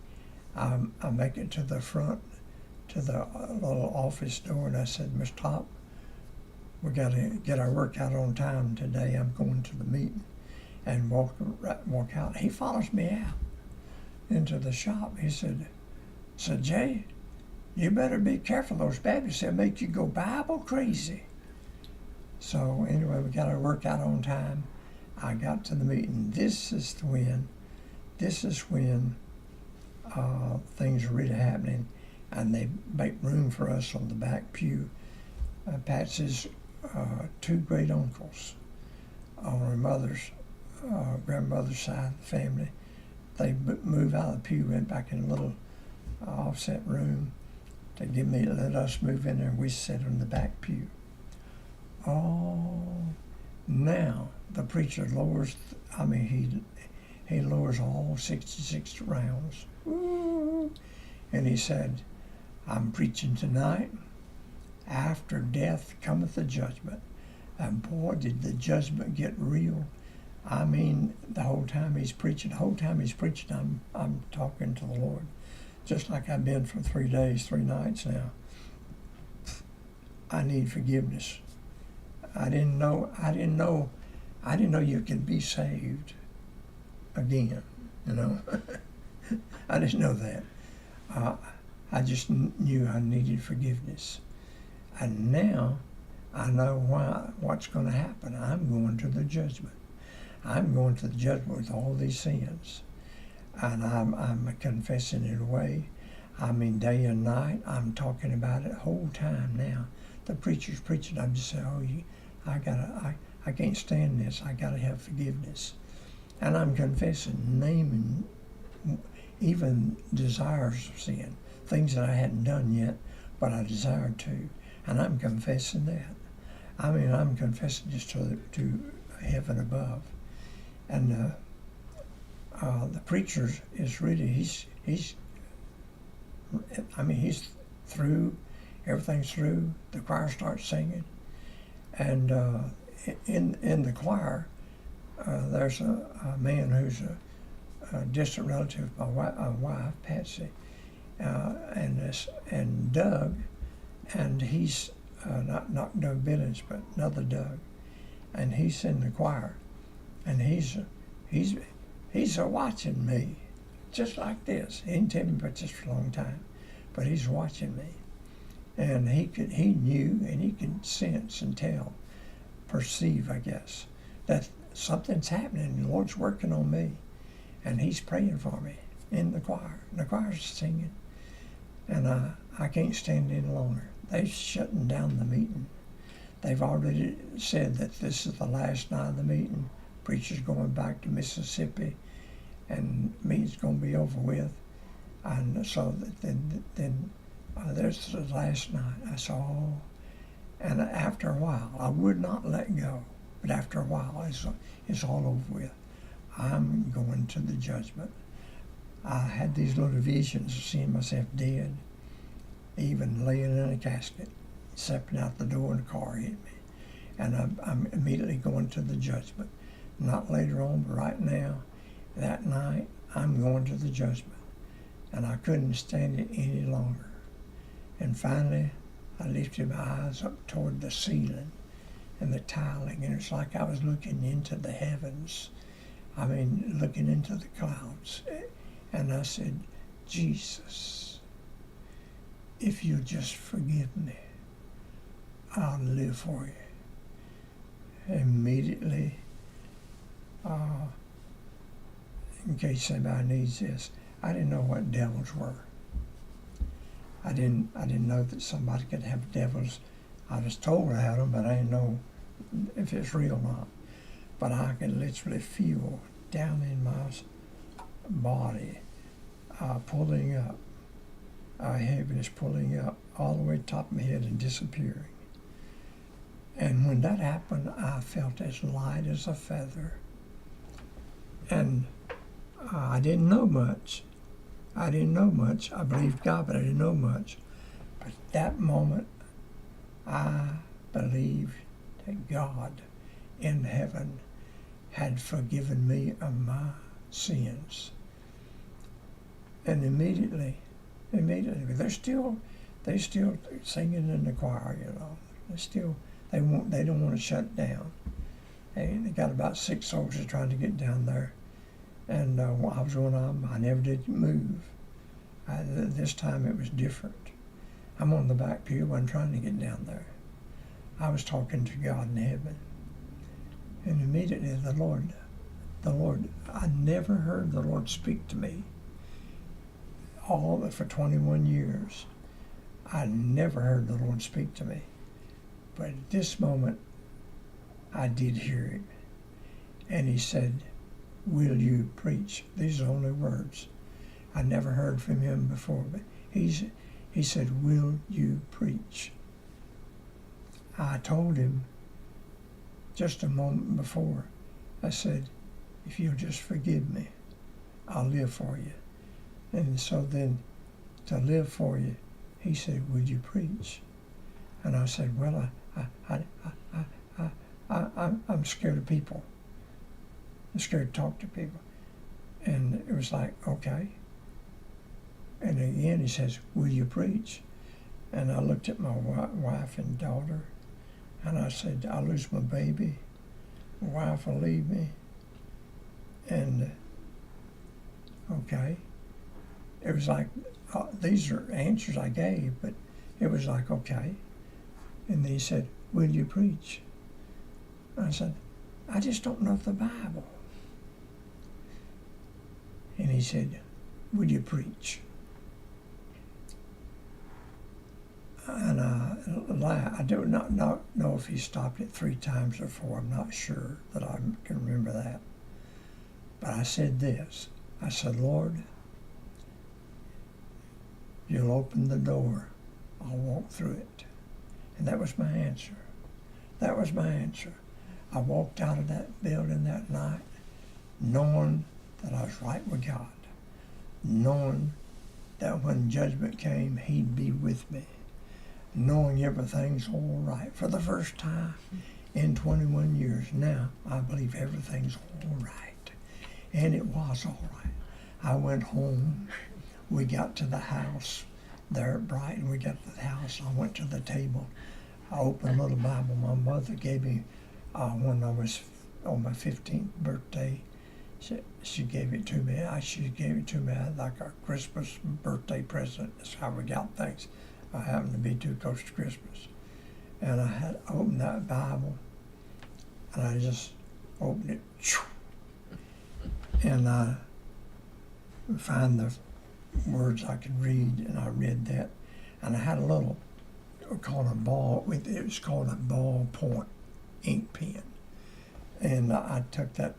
B: I make it to the front, to the little office door, and I said, Mr. Top, we got to get our work out on time today. I'm going to the meeting, and walk out. He follows me out into the shop. He said, Jay, you better be careful. Those Baptists, they'll make you go Bible crazy. So anyway, we got our work out on time. I got to the meeting. This is when things are really happening, and they make room for us on the back pew. Patsy's two great uncles on her mother's grandmother's side of the family, they moved out of the pew, went back in a little offset room to let us move in there, and we sat in the back pew. Oh, now the preacher lowers, he lowers all 66 rounds. Ooh. And he said, I'm preaching tonight, after death cometh the judgment. And boy, did the judgment get real. I mean, the whole time he's preaching, I'm talking to the Lord, just like I've been for 3 days, 3 nights now. I need forgiveness. I didn't know you could be saved again, you know. I didn't know that. I just knew I needed forgiveness. And now I know what's going to happen. I'm going to the judgment. I'm going to the judgment with all these sins. And I'm confessing it away. I mean, day and night, I'm talking about it the whole time now. The preacher's preaching, I'm just saying, I can't stand this. I got to have forgiveness. And I'm confessing, naming even desires of sin, things that I hadn't done yet, but I desired to. And I'm confessing that. I mean, I'm confessing this to heaven above. And the preacher is really, he's through, everything's through, the choir starts singing. And in the choir, there's a man who's a distant relative of my wife, Patsy, and Doug, and he's not Doug Billings, but another Doug, and he's in the choir, and he's watching me, just like this. He didn't tell me about this for a long time, but he's watching me, and he knew, and he could sense and tell, perceive, I guess, that something's happening. The Lord's working on me, and he's praying for me in the choir. And the choir's singing, and I can't stand any longer. They're shutting down the meeting. They've already said that this is the last night of the meeting. Preacher's going back to Mississippi, and meeting's going to be over with. And so then there's the last night. I saw, and after a while, I would not let go. But after a while, it's all over with. I'm going to the judgment. I had these little visions of seeing myself dead, even laying in a casket, stepping out the door and the car hit me. And I'm immediately going to the judgment. Not later on, but right now, that night, I'm going to the judgment. And I couldn't stand it any longer. And finally, I lifted my eyes up toward the ceiling, and the tiling, and it's like I was looking into the heavens. I mean, looking into the clouds. And I said, Jesus, if you'll just forgive me, I'll live for you. Immediately, in case anybody needs this, I didn't know what devils were. I didn't know that somebody could have devils. I was told I had them, but I didn't know if it's real or not. But I could literally feel down in my body pulling up, heaviness pulling up all the way to the top of my head and disappearing. And when that happened, I felt as light as a feather. And I didn't know much. I believed God, but I didn't know much. But at that moment, I believed that God in heaven had forgiven me of my sins. And immediately, they're still singing in the choir, you know. They don't want to shut it down. They got about 6 soldiers trying to get down there, and I was one of them. I never did move. This time it was different. I'm on the back pew. I wasn't trying to get down there. I was talking to God in heaven, and immediately the Lord. I never heard the Lord speak to me. For 21 years, I never heard the Lord speak to me. But at this moment, I did hear him. And he said, will you preach? These are the only words. I never heard from him before, but he said, will you preach? I told him just a moment before, I said, if you'll just forgive me, I'll live for you. And so then, to live for you, he said, would you preach? And I said, well, I'm scared of people. I'm scared to talk to people. And it was like, okay. And again, he says, will you preach? And I looked at my wife and daughter, and I said, I'll lose my baby. My wife will leave me. And, okay. It was like, these are answers I gave, but it was like, okay. And then he said, will you preach? I said, I just don't know the Bible. And he said, will you preach? And I do not know if he stopped it 3 times or 4. I'm not sure that I can remember that. But I said this. I said, Lord, you'll open the door. I'll walk through it. And that was my answer. That was my answer. I walked out of that building that night knowing that I was right with God, knowing that when judgment came, he'd be with me, knowing everything's all right. For the first time in 21 years now, I believe everything's all right. And it was all right. I went home. We got to the house there at Brighton. We got to the house. I went to the table. I opened a little Bible my mother gave me when I was on my 15th birthday. She gave it to me. She gave it to me like a Christmas birthday present. That's how we got things. I happened to be too close to Christmas. And I had opened that Bible, and I just opened it. And I found the words I could read, and I read that. And I had a little, it was called a ballpoint ink pen. And I took that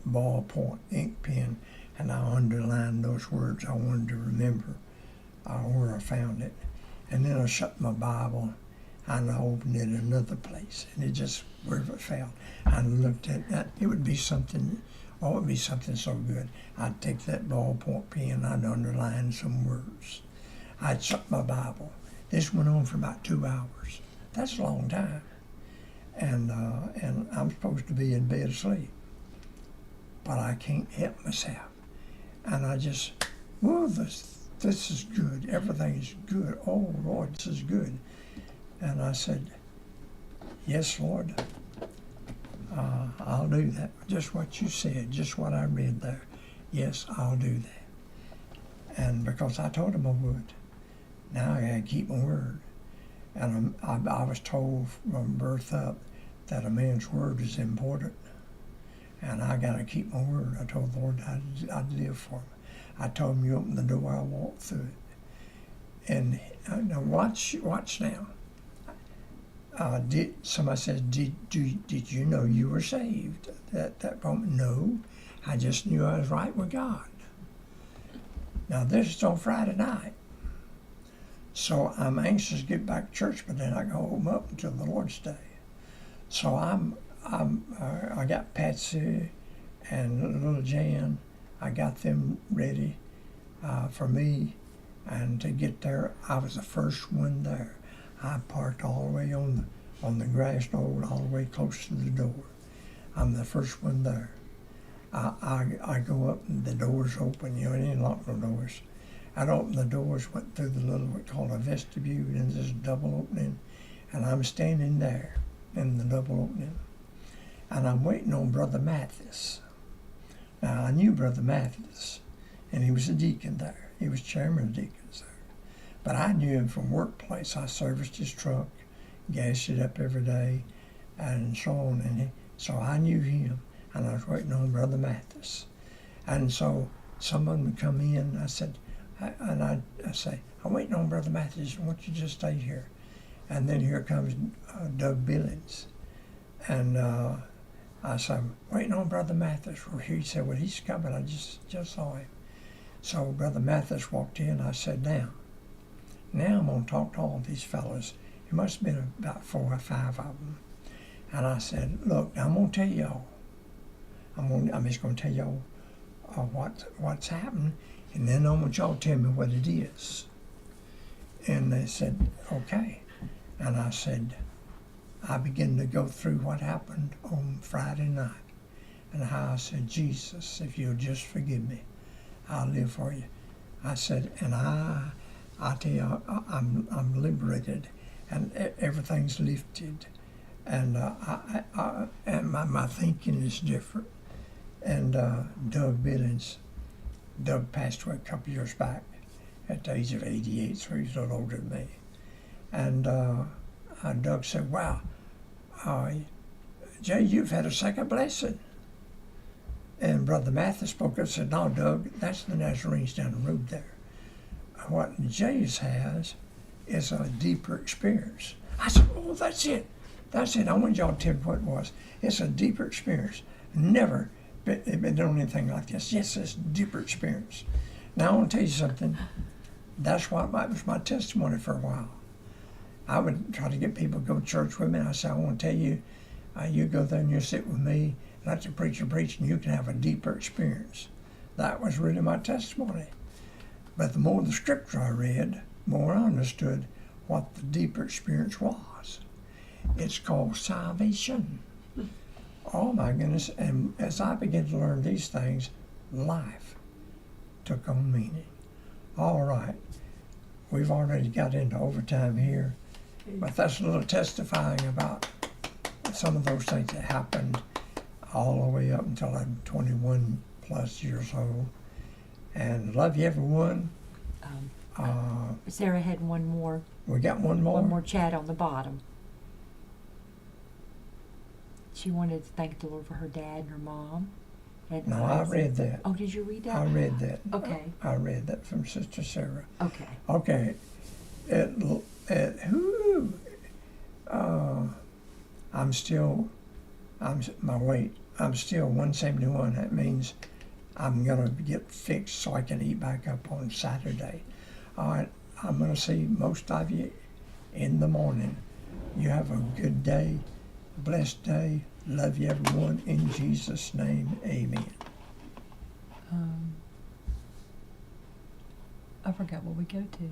B: ballpoint ink pen and I underlined those words I wanted to remember where I found it. And then I shut my Bible and I opened it another place, and it just, wherever it fell, I looked at that. It would be something, it would be something so good. I'd take that ballpoint pen, I'd underline some words. I'd shut my Bible. This went on for about 2 hours. That's a long time. And I'm supposed to be in bed asleep, but I can't help myself. And I just, whoa, this is good. Everything is good. Oh, Lord, this is good. And I said, yes, Lord, I'll do that. Just what you said, just what I read there. Yes, I'll do that. And because I told him I would, now I gotta keep my word. And I was told from birth up that a man's word is important. And I gotta keep my word. I told the Lord I'd live for him. I told him, you open the door, I'll walk through it. And now watch now. Somebody says, did you know you were saved at that moment? No, I just knew I was right with God. Now this is on Friday night, so I'm anxious to get back to church, but then I go home up until the Lord's Day. So I got Patsy and little Jan. I got them ready for me, and to get there, I was the first one there. I parked all the way on the grass knoll, all the way close to the door. I'm the first one there. I go up and the doors open. You know, it ain't locked no doors. I'd open the doors, went through the little what called a vestibule, and this double opening, and I'm standing there in the double opening, and I'm waiting on Brother Mathis. Now I knew Brother Mathis, and he was a deacon there. He was chairman of deacons there. But I knew him from workplace. I serviced his truck, gassed it up every day, and so on. And so I knew him, and I was waiting on Brother Mathis. And so someone would come in. I said, I say, I'm waiting on Brother Mathis. Why don't you just stay here? And then here comes Doug Billings, and I said, waiting on Brother Mathis. Well, he said, well, he's coming. I just saw him. So Brother Mathis walked in. I said, now I'm going to talk to all these fellows. It must have been about 4 or 5 of them. And I said, look, I'm going to tell y'all. I'm just going to tell y'all what's happened, and then I want y'all to tell me what it is. And they said, okay. And I said, I began to go through what happened on Friday night, and how I said, Jesus, if you'll just forgive me, I'll live for you. I said, and I tell you, I'm liberated, and everything's lifted, and and my thinking is different. And Doug Billings, Doug passed away a couple years back at the age of 88, so he's a little older than me. And Doug said, wow, Jay, you've had a second blessing. And Brother Mathis spoke up and said, no, Doug, that's the Nazarenes down the road there. What Jay's has is a deeper experience. I said, oh, that's it. I wanted y'all to tell me what it was. It's a deeper experience. Never been doing anything like this. Yes, it's a deeper experience. Now, I want to tell you something. That's what was my testimony for a while. I would try to get people to go to church with me. And I said, I want to tell you, you go there and you sit with me, let the preacher preach, and you can have a deeper experience. That was really my testimony. But the more the scripture I read, the more I understood what the deeper experience was. It's called salvation. Oh my goodness. And as I began to learn these things, life took on meaning. All right. We've already got into overtime here, but that's a little testifying about some of those things that happened all the way up until I'm 21 plus years old. And love you, everyone.
A: Sarah had one more.
B: We got one more?
A: One more chat on the bottom. She wanted to thank the Lord for her dad and her mom. And
B: No, I read that.
A: Oh, did you read that?
B: I read that.
A: Okay.
B: I read that from Sister Sarah.
A: Okay.
B: Okay. I'm still 171. That means I'm going to get fixed so I can eat back up on Saturday. All right, I'm going to see most of you in the morning. You have a good day, blessed day. Love you, everyone. In Jesus' name, amen.
A: I forgot what we go to.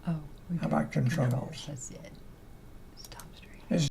A: Oh, we
B: How
A: go
B: about controls?
A: That's it.